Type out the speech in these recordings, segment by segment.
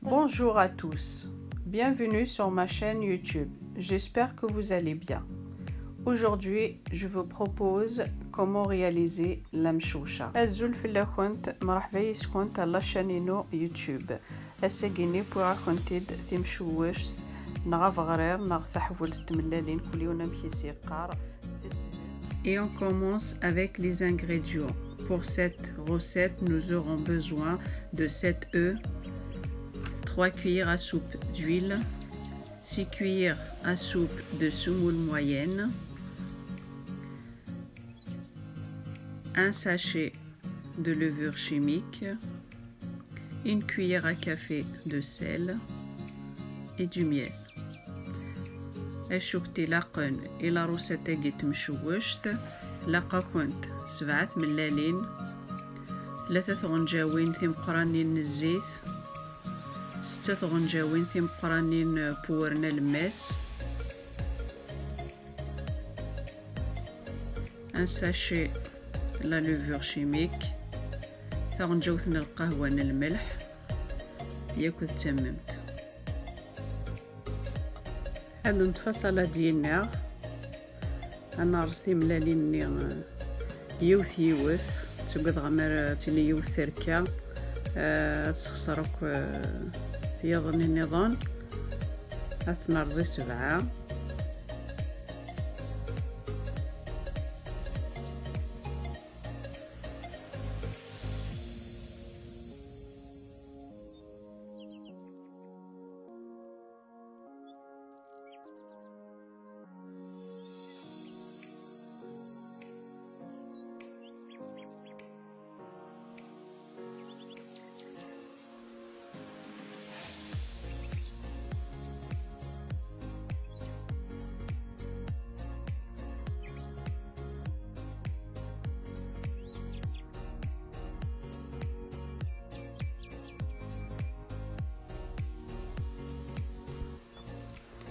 Bonjour à tous, bienvenue sur ma chaîne YouTube, j'espère que vous allez bien. Aujourd'hui, je vous propose comment réaliser la mchoucha. Azul filla كنت مرحبا يسكن على شانينو يوتيوب. أساقيني بوغا كنتيد تمشوش نغاف غرير نغ تحول تملالين كليونا مكيسي قار. Et on commence avec les ingrédients. Pour cette recette, nous aurons besoin de 7 œufs, 3 cuillères à soupe d'huile, 6 cuillères à soupe de semoule moyenne, un sachet de levure chimique, une cuillère à café de sel et du miel. شوكتي لاقن الى روسيتا جيت مشوشت لاقا كنت 7 ملالين 3 غنجاوين ثيم قرانين الزيت 6 غنجاوين ثيم قرانين بورنا الماس un sachet la levure chimique غنجاوثنا القهوة الملح ياكل تممت. هادو نتفاصل ديالنا انا رستي ملالين يوث تقد غمر تلي يوث ثركا تسخسرك في يظن النظام اثنرزي 7.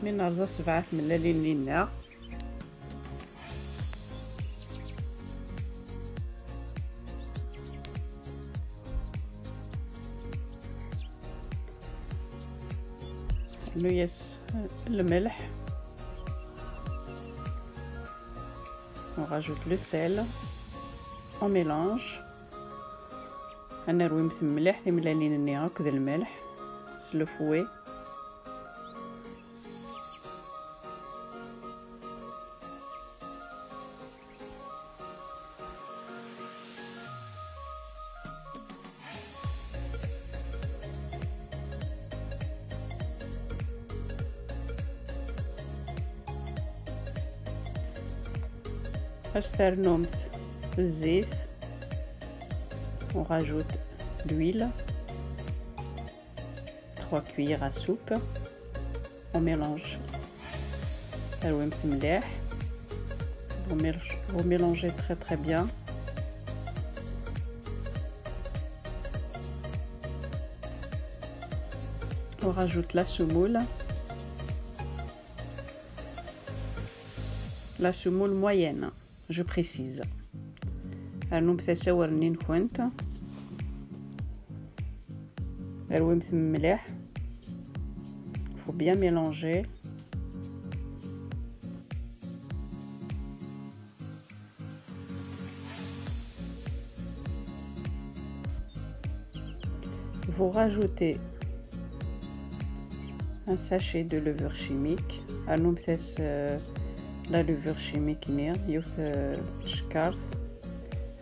من نرزا 7 ملالين لينا نيس الملح on rajoute le sel on mélange انا نروي مثل ملح ثم ملالين ني هكذا الملح سلفوي أستر نومث الزيت on rajoute l'huile 3 cuillères à soupe on mélange الومث مليح vous mélangez très bien on rajoute la semoule moyenne je précise. Alors بثساور نين كنت الوي مثل مليح faut bien mélanger vous rajoutez un sachet de levure chimique alors بثس la levure chimique نير يوث شكارث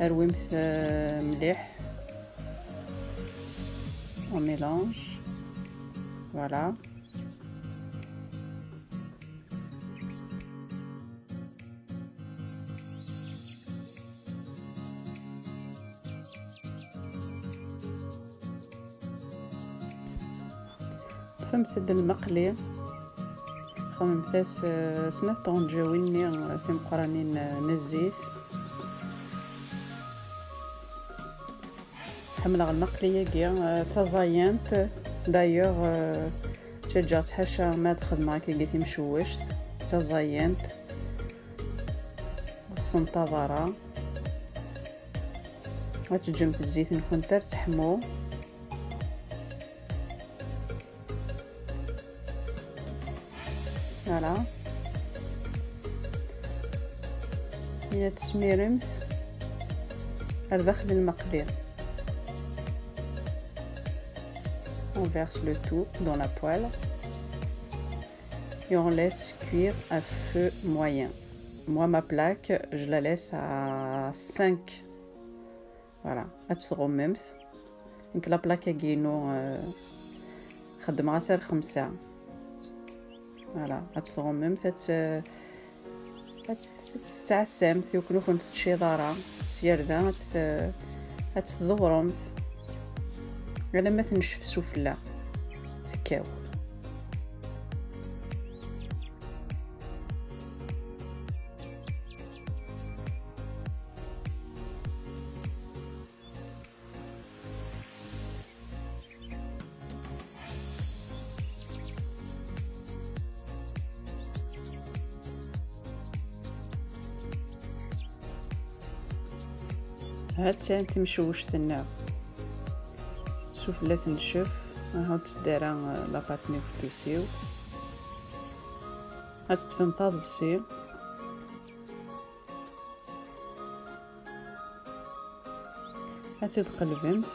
الومث مليح on mélange voilà فمثل المقلي خممتاس سنة طونجاويني في مقرانين نزيت حملة المقلية كيا تزاينت دايوغ تجا تحشى ما تخدم معاك اللي مشوشت تزاينت السنتظرة غتجمت الزيت نكون ترتحمو فوالا هي تسميرمت على داخل المقلي. On verse le tout dans la poêle et on laisse cuire à feu moyen. Moi, ma plaque, je la laisse à 5. Voilà, أتغممت. Donc la plaque كينو خدمها سير 5. فوالا أتغممت تتعسمت يمكن كنت تشيضارا سيردا تضورمت على ما تنشف السفلى تكاو. هاد تاني مشوش تناو سفلى تنشف. هاو تدارا لاباطني في البيسيو هاد تفهم تضبسي هاد تقلبمت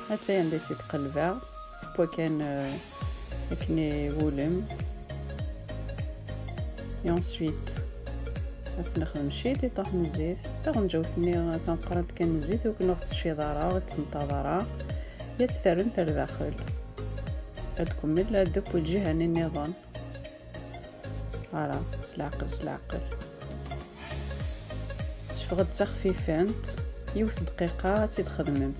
هاد تاهي عندي تقلبها سبوا كان كني ولم. et ensuite غنخدم شي طحن الزيت حتى غنجاوثني تنقرد كان الزيت وكناخد الشيضاره وتنتظرها يا تسترن تر داخل هادكم من هادوك والجهه النظام. فوالا سلعقل تفغد تخفيفانت يوث دقيقه تخدممت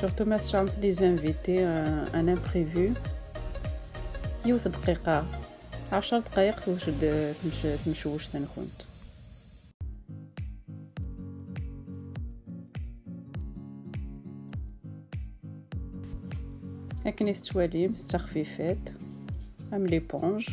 surtout ما تشعمت لي زانفيتي ان امبريفو يوث دقيقة 10 دقايق توجد تمشوش تنكونت. هاكني تتواليم تخفيفات ام ليبونج.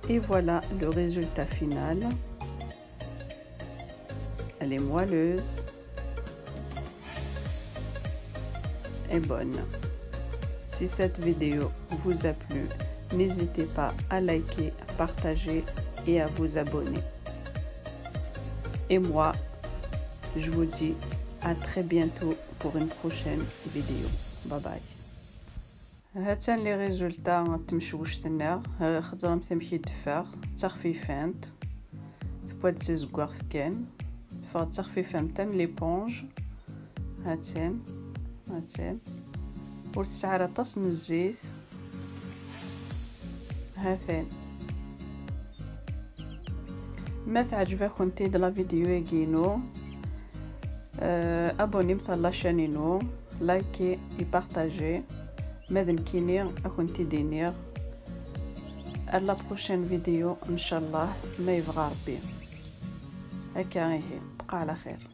Et voilà le résultat final. Elle est moelleuse et bonne. Si cette vidéo vous a plu, n'hésitez pas à liker, partager et à vous abonner. Et moi, je vous dis à très bientôt pour une prochaine vidéo. Bye bye. هاتان لي ريزولطا تمشوشتنا خضرا تمشي دفاغ تخفيفانت تبوات زيزكوغ كان تفاغ تخفيفان تم ليبونج هاتان ورتسعر طاس من الزيت هاتان. ما تعجبكم تيد لا فيديو يجينو ابوني مثل لاشانينو لايكي اي بارطاجي ماذا كينير اكون تيدينير لا بروشين فيديو ان شاء الله ما يبغى ربي هكا. بقى على خير.